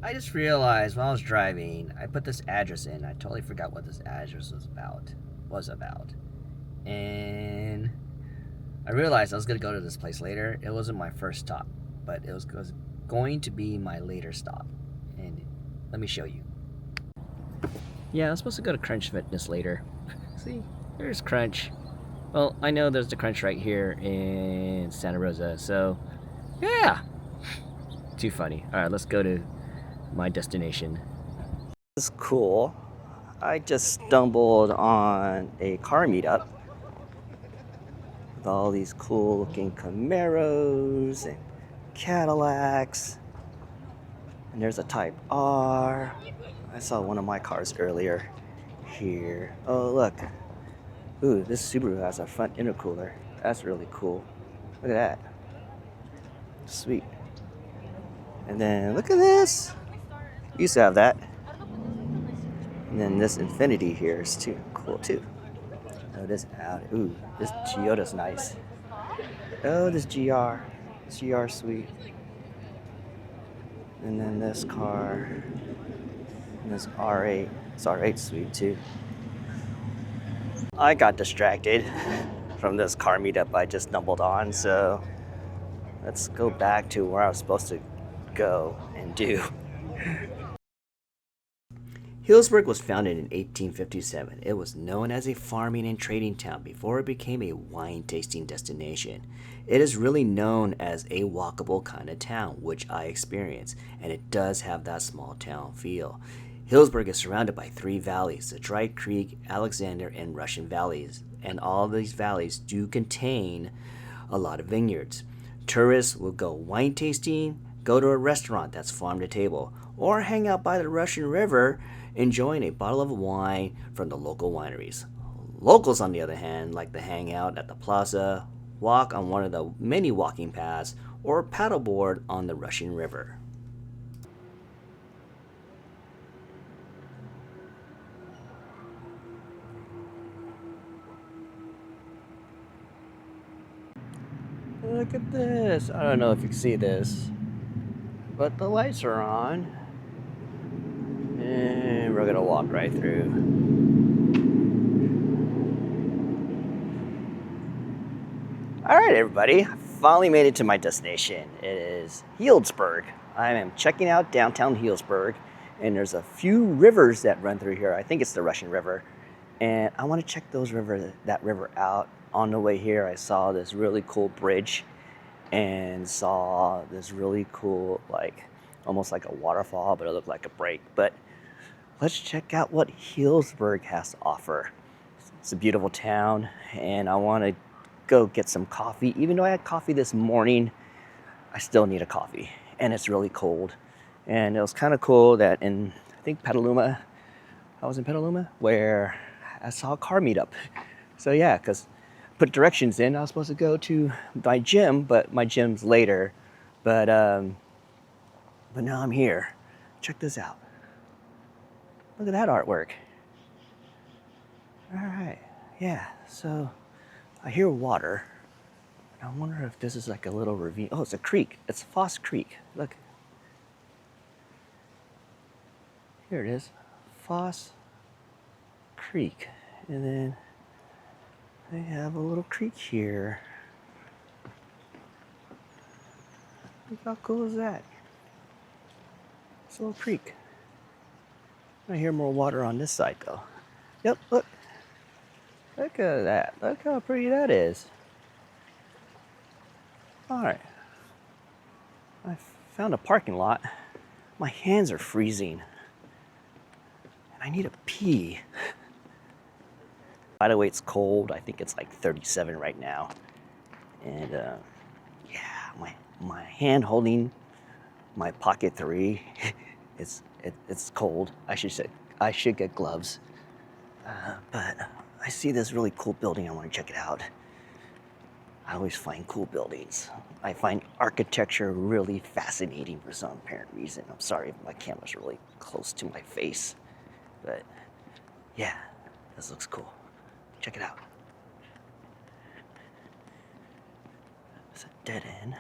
I just realized while I was driving, I put this address in. I totally forgot what this address Was about. And I realized I was gonna go to this place later. It wasn't my first stop, but it was going to be my later stop. And let me show you. Yeah, I'm supposed to go to Crunch Fitness later. See, there's Crunch. Well, I know there's the Crunch right here in Santa Rosa, so yeah. Too funny. All right, let's go to my destination. This is cool. I just stumbled on a car meetup with all these cool looking Camaros and Cadillacs. And there's a Type R. I saw one of my cars earlier here. Oh, look. Ooh, this Subaru has a front intercooler. That's really cool. Look at that. Sweet. And then look at this. Used to have that. And then this Infinity here is too cool too. Oh, this Audi. Ooh, this Toyota's nice. Oh, this GR. This GR sweet. And then this car. And this R8. This R8 sweet too. I got distracted from this car meetup I just stumbled on, so let's go back to where I was supposed to go and do. Healdsburg was founded in 1857. It was known as a farming and trading town before it became a wine tasting destination. It is really known as a walkable kind of town, which I experienced, and it does have that small town feel. Healdsburg is surrounded by three valleys, the Dry Creek, Alexander, and Russian valleys, and all these valleys do contain a lot of vineyards. Tourists will go wine tasting, go to a restaurant that's farm to table, or hang out by the Russian River enjoying a bottle of wine from the local wineries. Locals, on the other hand, like to hang out at the plaza, walk on one of the many walking paths, or paddleboard on the Russian River. Look at this. I don't know if you can see this, but the lights are on. And we're gonna walk right through. All right, everybody. I finally made it to my destination. It is Healdsburg. I am checking out downtown Healdsburg, and there's a few rivers that run through here. I think it's the Russian River, and I want to check that river out. On the way here, I saw this really cool bridge, and saw this really cool, almost like a waterfall, but it looked like a break. But let's check out what Healdsburg has to offer. It's a beautiful town, and I want to go get some coffee. Even though I had coffee this morning, I still need a coffee, and it's really cold. And it was kind of cool that I think Petaluma, I was in Petaluma, where I saw a car meetup. So yeah, because I put directions in, I was supposed to go to my gym, but my gym's later. But now I'm here. Check this out. Look at that artwork. All right, yeah, so I hear water. And I wonder if this is like a little ravine. Oh, it's a creek. It's Foss Creek. Look. Here it is. Foss Creek. And then they have a little creek here. Look how cool is that? It's a little creek. I hear more water on this side though. Yep, look. Look at that. Look how pretty that is. Alright. I found a parking lot. My hands are freezing. And I need a pee. By the way, it's cold. I think it's like 37 right now. And yeah, my hand holding my Pocket 3, it's cold. I should get gloves. But I see this really cool building. I want to check it out. I always find cool buildings. I find architecture really fascinating for some apparent reason. I'm sorry if my camera's really close to my face. But yeah, this looks cool. Check it out. It's a dead end.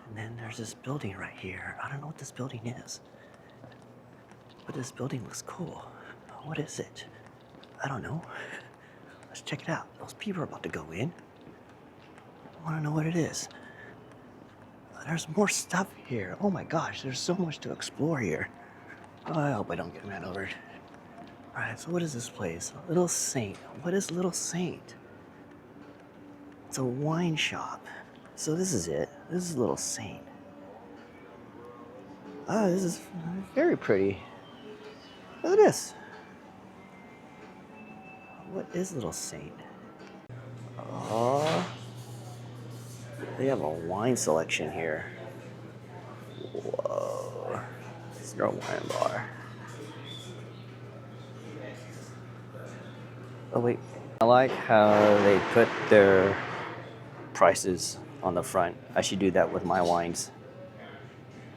And then there's this building right here. I don't know what this building is, but this building looks cool. What is it? I don't know. Let's check it out. Those people are about to go in. I want to know what it is. There's more stuff here. Oh my gosh, there's so much to explore here. Oh, I hope I don't get ran over. All right, so what is this place? Little Saint. What is Little Saint? It's a wine shop. So this is it. This is Little Saint. Oh, this is very pretty. Look at this. What is Little Saint? Oh, they have a wine selection here. Whoa. It's their wine bar. Oh, wait. I like how they put their prices on the front. I should do that with my wines.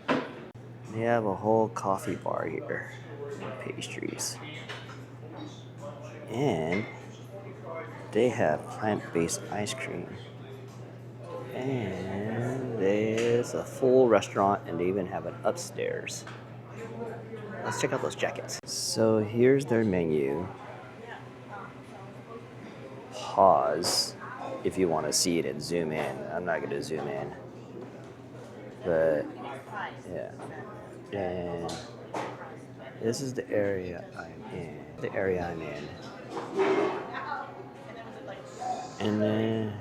They have a whole coffee bar here. Pastries. And they have plant-based ice cream. And there's a full restaurant, and they even have an upstairs. Let's check out those jackets. So here's their menu. Pause if you want to see it and zoom in. I'm not going to zoom in. But, yeah. And this is the area I'm in. And then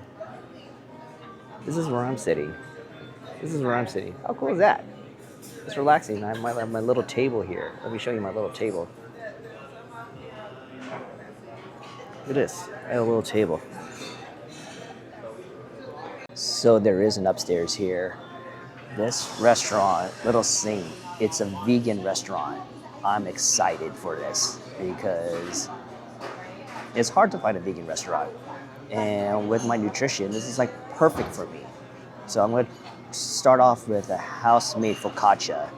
this is where I'm sitting. How cool is that? It's relaxing. I might have my little table here. Let me show you my little table. Look at this. I have a little table. So there is an upstairs here. This restaurant, Little Saint, it's a vegan restaurant. I'm excited for this because it's hard to find a vegan restaurant. And with my nutrition, this is like perfect for me. So I'm going to start off with a house-made focaccia.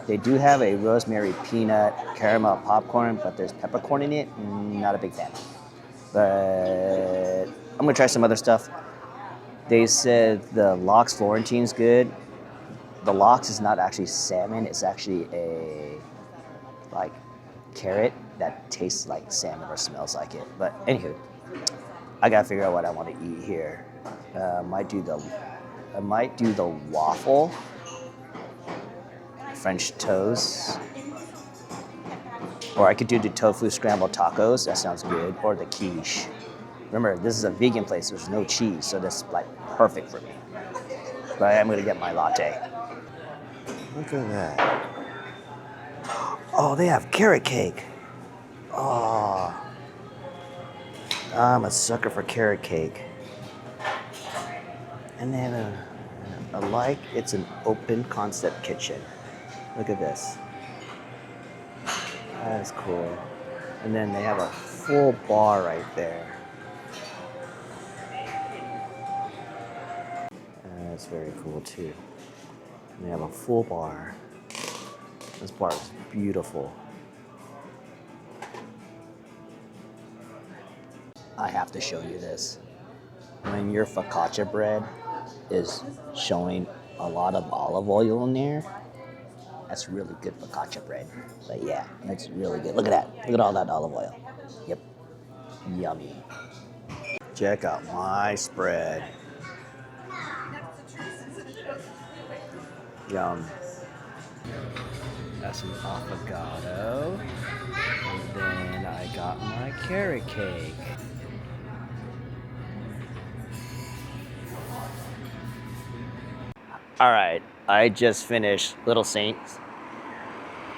They do have a rosemary peanut caramel popcorn, but there's peppercorn in it. Not a big fan. But I'm going to try some other stuff. They said the lox Florentine's good. The lox is not actually salmon. It's actually a like carrot that tastes like salmon or smells like it. But anywho, I gotta figure out what I want to eat here. I might do the waffle, French toast, or I could do the tofu scrambled tacos. That sounds good. Or the quiche. Remember, this is a vegan place. There's no cheese, so that's like perfect for me. But I'm gonna get my latte. Look at that. Oh, they have carrot cake. Oh, I'm a sucker for carrot cake. And then it's an open concept kitchen. Look at this. That's cool. And then they have a full bar right there. That's very cool too. And they have a full bar. This bar is beautiful. I have to show you this. When your focaccia bread is showing a lot of olive oil in there, that's really good focaccia bread. But yeah, it's really good. Look at that. Look at all that olive oil. Yep. Yummy. Check out my spread. Yum. Got some avocado. And then I got my carrot cake. Alright, I just finished Little Saints.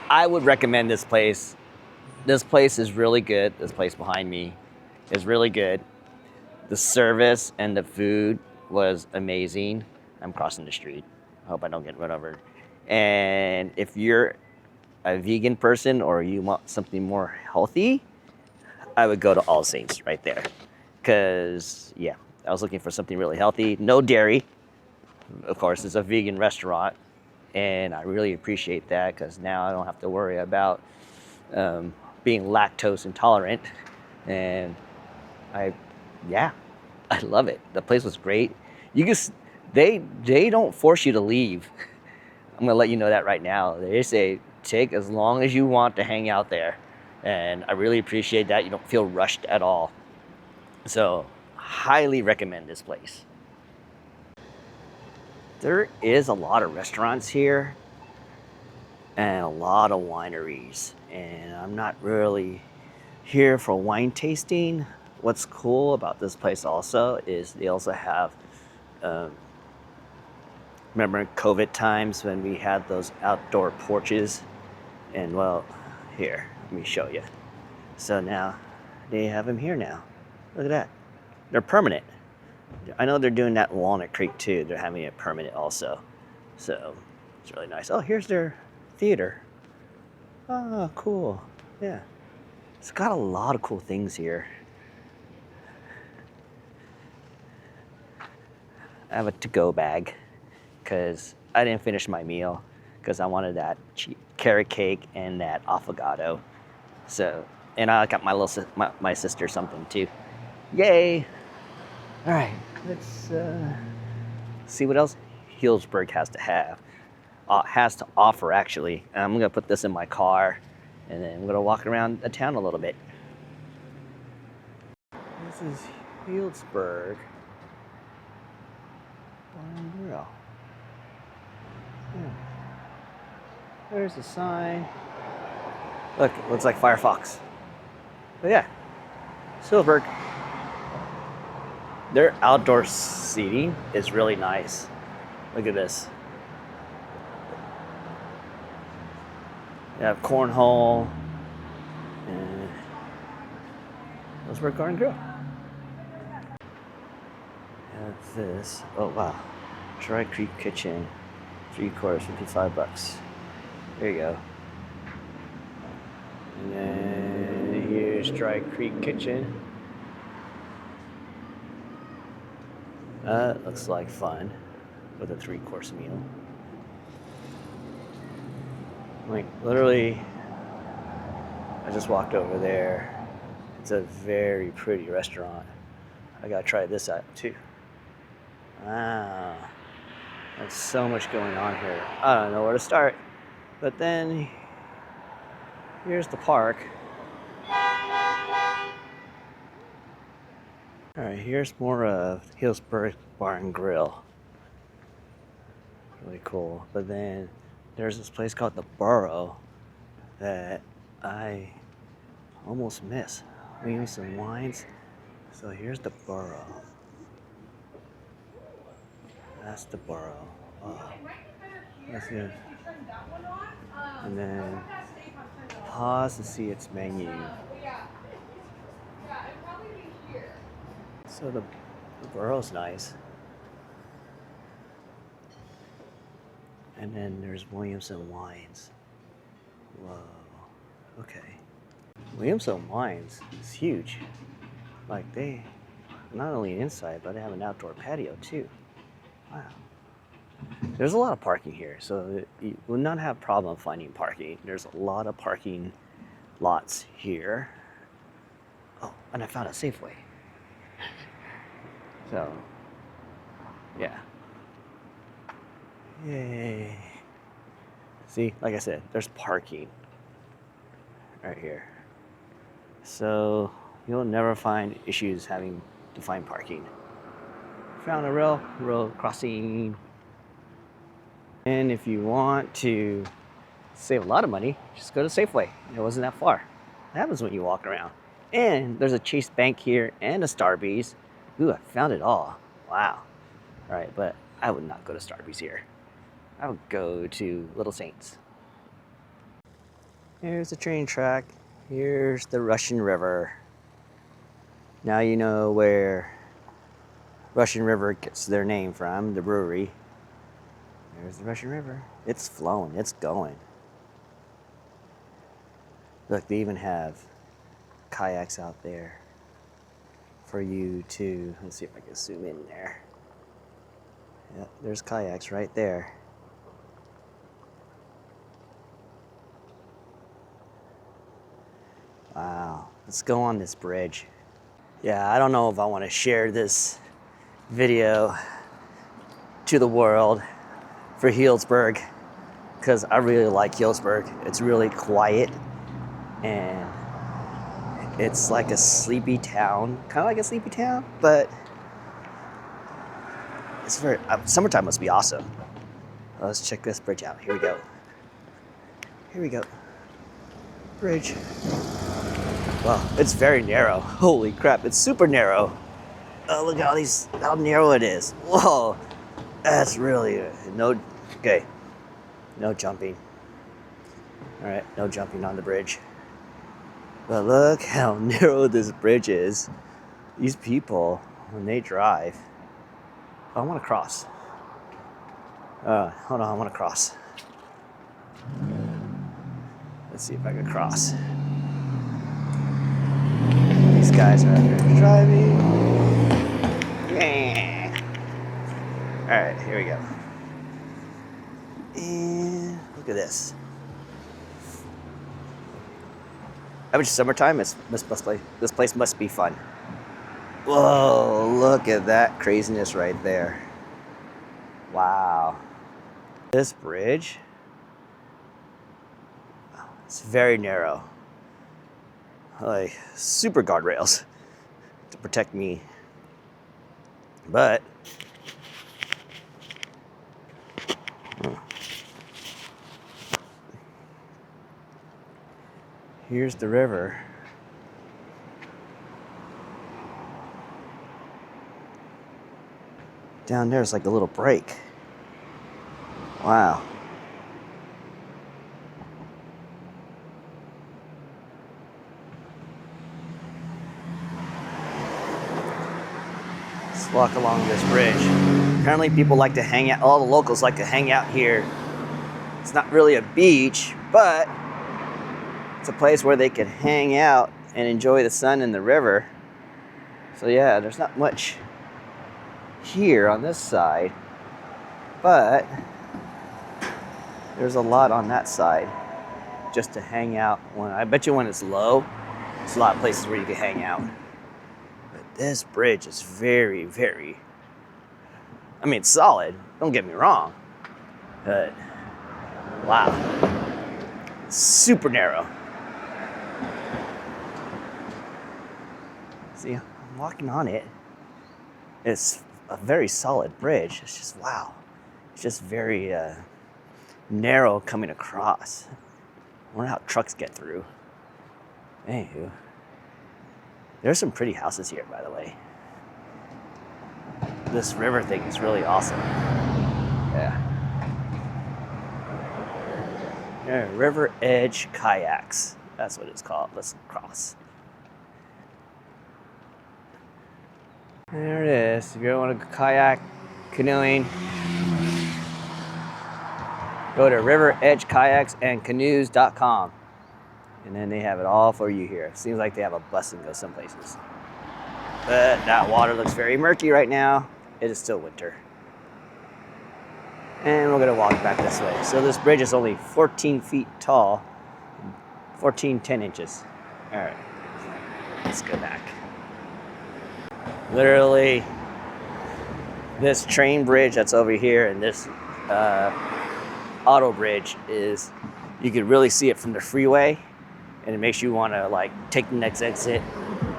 I would recommend this place. This place is really good. This place behind me is really good. The service and the food was amazing. I'm crossing the street. I hope I don't get run over. And if you're a vegan person or you want something more healthy, I would go to All Saints right there. Because, yeah, I was looking for something really healthy. No dairy. Of course, it's a vegan restaurant. And I really appreciate that because now I don't have to worry about being lactose intolerant. And I love it. The place was great. They don't force you to leave. I'm gonna let you know that right now. They say take as long as you want to hang out there, and I really appreciate that. You don't feel rushed at all. So highly recommend this place. There is a lot of restaurants here and a lot of wineries, and I'm not really here for wine tasting. What's cool about this place also is they also have remember COVID times when we had those outdoor porches? And well, here, let me show you. So now they have them here now. Look at that. They're permanent. I know they're doing that in Walnut Creek too. They're having it permanent also. So it's really nice. Oh, here's their theater. Oh, cool. Yeah. It's got a lot of cool things here. I have a to-go bag because I didn't finish my meal because I wanted that carrot cake and that affogato. So, and I got my sister something too. Yay! All right, let's see what else Healdsburg has to offer actually. I'm gonna put this in my car, and then I'm gonna walk around the town a little bit. This is Healdsburg. Unreal. Yeah. There's the sign. Look, it looks like Firefox. But yeah, Healdsburg. Their outdoor seating is really nice. Look at this. They have cornhole and Healdsburg Garden Grill. And this, oh wow, Dry Creek Kitchen, 3-course, $55. There you go. And then here's Dry Creek Kitchen. Looks like fun with a 3-course meal. Like literally, I just walked over there. It's a very pretty restaurant. I gotta try this out too. Wow, there's so much going on here. I don't know where to start. But then here's the park. All right, here's more of Healdsburg Bar and Grill. Really cool. But then there's this place called the Burrow that I almost miss. We need some wines. So here's the Burrow. That's the Burrow. Oh, that's good. And then pause to see its menu. So the Burrow's nice. And then there's Williamson Wines. Whoa. Okay. Williamson Wines is huge. Like they, not only inside, but they have an outdoor patio too. Wow. There's a lot of parking here, so you will not have a problem finding parking. There's a lot of parking lots here. Oh, and I found a Safeway. So, yeah. Yay. See, like I said, there's parking right here. So, you'll never find issues having to find parking. Found a road crossing. And if you want to save a lot of money, just go to Safeway. It wasn't that far. That happens when you walk around. And there's a Chase Bank here and a Starbucks. Ooh, I found it all. Wow. All right, but I would not go to Starbucks here. I would go to Little Saints. Here's the train track. Here's the Russian River. Now you know where Russian River gets their name from, the brewery. There's the Russian River. It's flowing, it's going. Look, they even have kayaks out there for you to, let's see if I can zoom in there. Yep, there's kayaks right there. Wow, let's go on this bridge. Yeah, I don't know if I want to share this video to the world for Healdsburg because I really like Healdsburg. It's really quiet and it's like a sleepy town, kind of like a sleepy town, but it's very, summertime must be awesome. Let's check this bridge out. Here we go. Here we go. Bridge. Wow, it's very narrow. Holy crap, it's super narrow. Oh, look at all these, how narrow it is. Whoa, that's really, okay, no jumping. All right, no jumping on the bridge. But look how narrow this bridge is. These people, when they drive, I want to cross. Hold on, I want to cross. Let's see if I can cross. These guys are out here driving. Yeah. All right, here we go. And look at this. I wish summertime, this place must be fun. Whoa, look at that craziness right there. Wow. This bridge, it's very narrow. Like super guardrails to protect me. But here's the river. Down there's like a little break. Wow. Let's walk along this bridge. Apparently people like to hang out, all the locals like to hang out here. It's not really a beach, but it's a place where they can hang out and enjoy the sun and the river. So yeah, there's not much here on this side, but there's a lot on that side just to hang out. I bet you when it's low, there's a lot of places where you can hang out. But this bridge is very, very, I mean, it's solid, don't get me wrong, but wow, super narrow. See, I'm walking on it. It's a very solid bridge. It's just, wow. It's just very narrow coming across. I wonder how trucks get through. Anywho, there's some pretty houses here, by the way. This river thing is really awesome. Yeah. Yeah, River Edge Kayaks. That's what it's called. Let's cross. There it is. If you want to kayak, canoeing, go to riveredgekayaksandcanoes.com. And then they have it all for you here. Seems like they have a bus and go some places. But that water looks very murky right now. It is still winter. And we're gonna walk back this way. So this bridge is only 14 feet tall, 10 inches. All right, let's go back. Literally, this train bridge that's over here and this auto bridge is, you can really see it from the freeway, and it makes you want to like take the next exit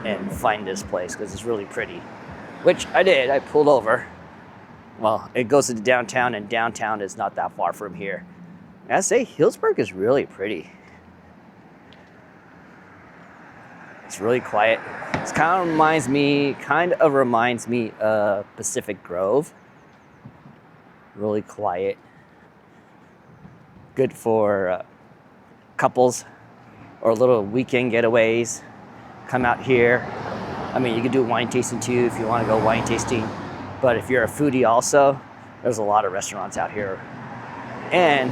and find this place because it's really pretty, which I did. I pulled over. Well, it goes to downtown, and downtown is not that far from here. I say Healdsburg is really pretty. It's really quiet. It kind of reminds me of Pacific Grove. Really quiet. Good for couples or little weekend getaways. Come out here. I mean, you can do wine tasting too if you want to go wine tasting. But if you're a foodie also, there's a lot of restaurants out here. And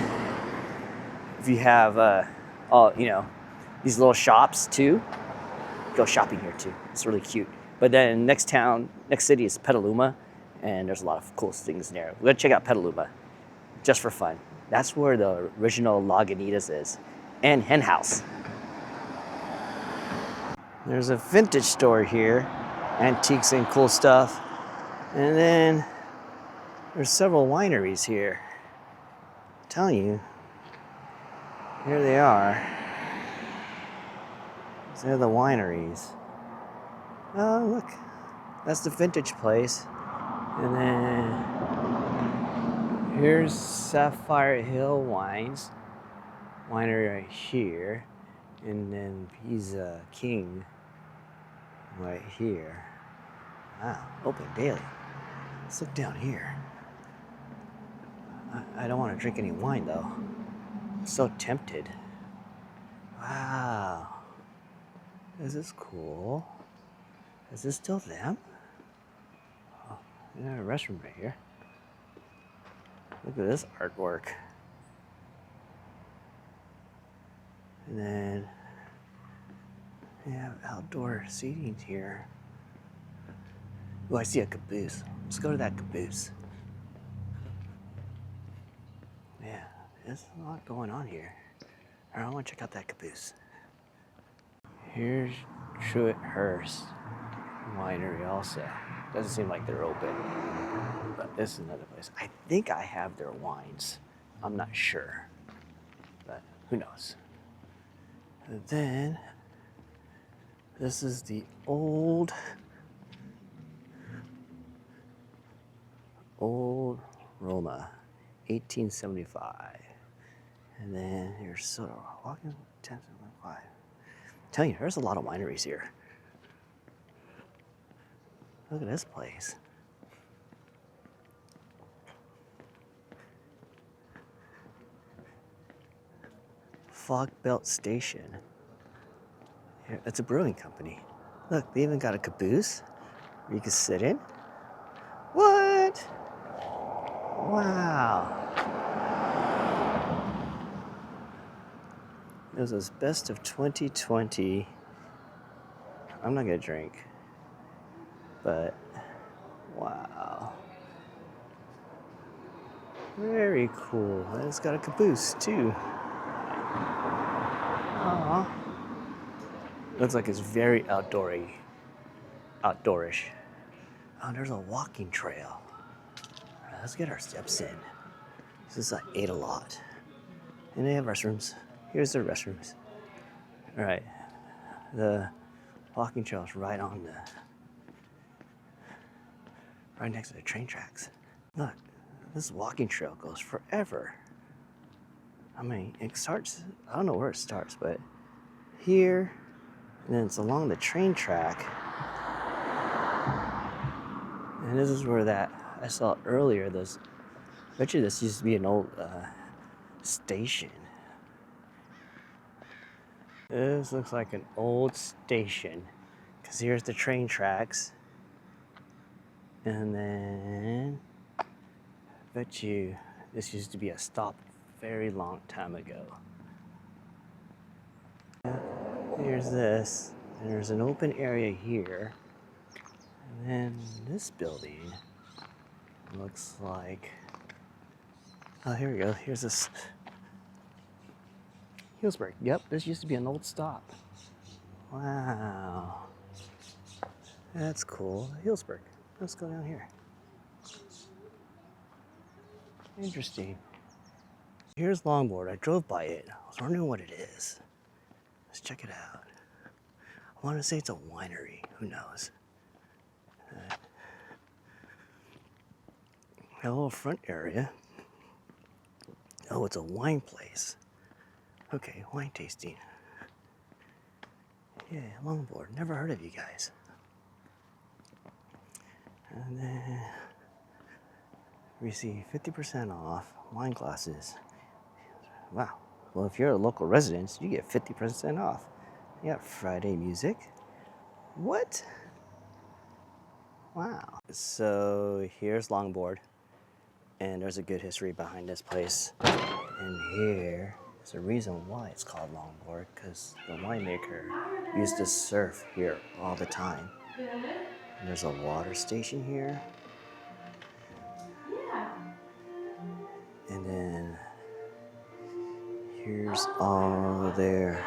if you have, these little shops too, go shopping here too. It's really cute. But then next city is Petaluma, and there's a lot of cool things there. We're gonna check out Petaluma, just for fun. That's where the original Lagunitas is, and Hen House. There's a vintage store here, antiques and cool stuff. And then There's several wineries here. I'm telling you, here they are. These are the wineries. Oh, look, that's the vintage place. And then here's Sapphire Hill Wines winery right here. And then Pizza King right here. Wow, open daily. Let's look down here. I don't want to drink any wine though. I'm so tempted. Wow. Is this cool? Is this still them? Oh, there's a restroom right here. Look at this artwork. And then we have outdoor seating here. Oh, I see a caboose. Let's go to that caboose. Yeah, there's a lot going on here. All right, I want to check out that caboose. Here's Truett-Hurst Winery also. Doesn't seem like they're open, but this is another place. I think I have their wines. I'm not sure, but who knows. And then this is the old Roma, 1875. And then here's Soda Walking 1075. Tell you, there's a lot of wineries here. Look at this place. Fog Belt Station. Here, it's a brewing company. Look, they even got a caboose where you can sit in. What? Wow. This was best of 2020. I'm not gonna drink, but wow. Very cool. And it's got a caboose too. Aww. Looks like it's very outdoorish. Oh, there's a walking trail. All right, let's get our steps in. This I ate a lot. And they have restrooms. Here's the restrooms. All right, the walking trail is right next to the train tracks. Look, this walking trail goes forever. I mean, it starts, I don't know where it starts, but here, and then it's along the train track. And this is where that, I saw earlier, I bet you this used to be an old station. This looks like an old station, because here's the train tracks. And then, I bet you this used to be a stop a very long time ago. Here's this. There's an open area here. And then this building looks like, oh, here we go. Here's this. Healdsburg. Yep, this used to be an old stop. Wow. That's cool. Healdsburg. Let's go down here. Interesting. Here's Longboard. I drove by it. I was wondering what it is. Let's check it out. I want to say it's a winery. Who knows? A little front area. Oh, it's a wine place. Okay, wine tasting. Yeah, Longboard. Never heard of you guys. And then receive 50% off wine glasses. Wow. Well, if you're a local resident, you get 50% off. You got Friday music. What? Wow. So here's Longboard. And there's a good history behind this place. And here is a reason why it's called Longboard, because the winemaker used to surf here all the time. And there's a water station here. And then here's all there.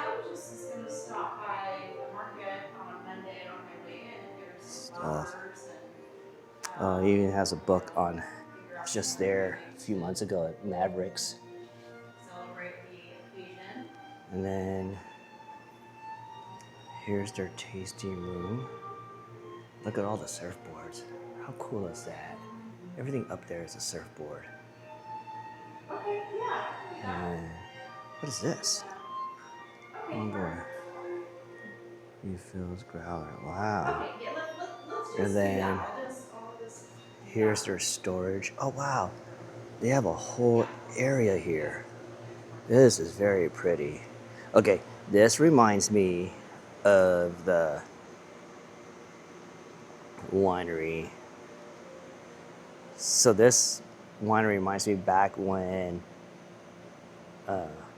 Stuff. He even has a book on was just there a few months ago at Mavericks. Celebrate the occasion. And then here's their tasting room. Look at all the surfboards. How cool is that? Everything up there is a surfboard. Okay, yeah. And what is this? Longboard. Refills growler. Wow. Okay, yeah, let's just And do then that. All this. here's their storage. Oh wow. They have a whole area here. This is very pretty. Okay, this reminds me of the winery. So this winery reminds me back when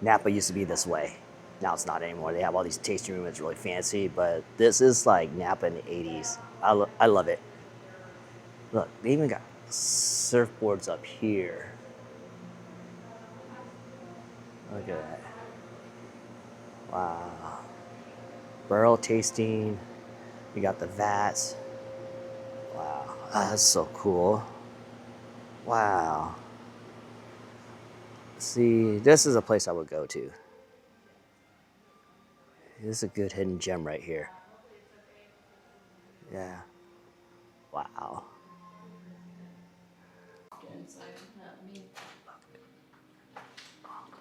Napa used to be this way. Now it's not anymore. They have all these tasting rooms, it's really fancy, but this is like Napa in the 80s. I love it. Look, they even got surfboards up here. Look at that. Wow. Barrel tasting. You got the vats. Wow. Oh, that's so cool. Wow. See, this is a place I would go to. This is a good hidden gem right here. Yeah. Wow. Oh,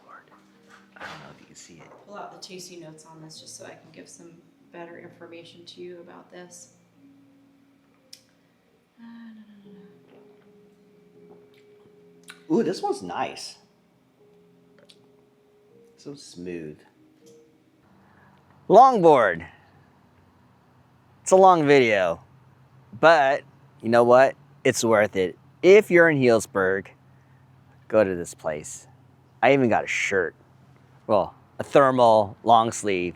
Lord. I don't know if you can see it. Pull out the tasting notes on this just so I can give some better information to you about this. Ooh, this one's nice. So smooth. Longboard. It's a long video, but you know what? It's worth it. If you're in Healdsburg, go to this place. I even got a shirt. Well, a thermal long sleeve.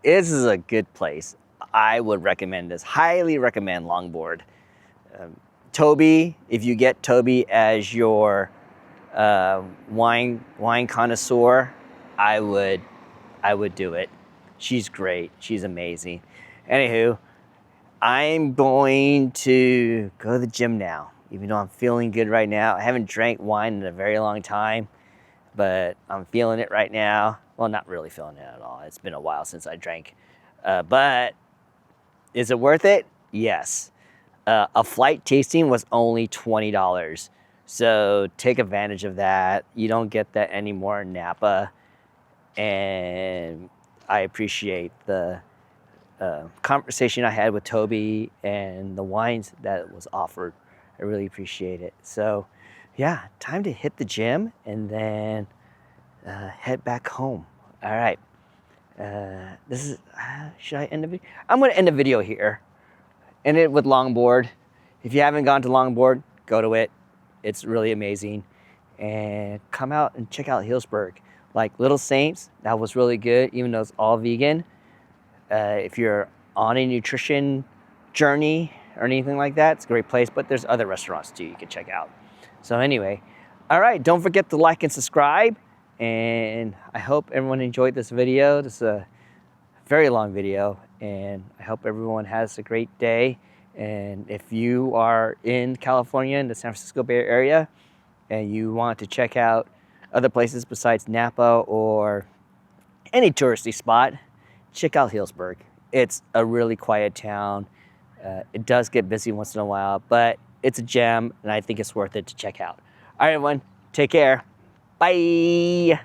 This is a good place. I would recommend this. Highly recommend Longboard. Tobi, if you get Tobi as your wine connoisseur, I would do it. She's great. She's amazing. Anywho, I'm going to go to the gym now, even though I'm feeling good right now. I haven't drank wine in a very long time, but I'm feeling it right now. Well, not really feeling it at all. It's been a while since I drank. But is it worth it? Yes. A flight tasting was only $20. So take advantage of that. You don't get that anymore in Napa. And I appreciate the conversation I had with Tobi and the wines that was offered. I really appreciate it. So yeah, time to hit the gym and then head back home. All right. This is, should I end the video? I'm gonna end the video here. End it with Longboard. If you haven't gone to Longboard, go to it. It's really amazing. And come out and check out Healdsburg. Like Little Saints, that was really good, even though it's all vegan. If you're on a nutrition journey or anything like that, it's a great place, but there's other restaurants too you can check out. So anyway, all right, don't forget to like and subscribe. And I hope everyone enjoyed this video. This is a very long video, and I hope everyone has a great day. And if you are in California, in the San Francisco Bay Area, and you want to check out other places besides Napa or any touristy spot, check out Healdsburg. It's a really quiet town. It does get busy once in a while, but it's a gem, and I think it's worth it to check out. All right, everyone, take care. Bye.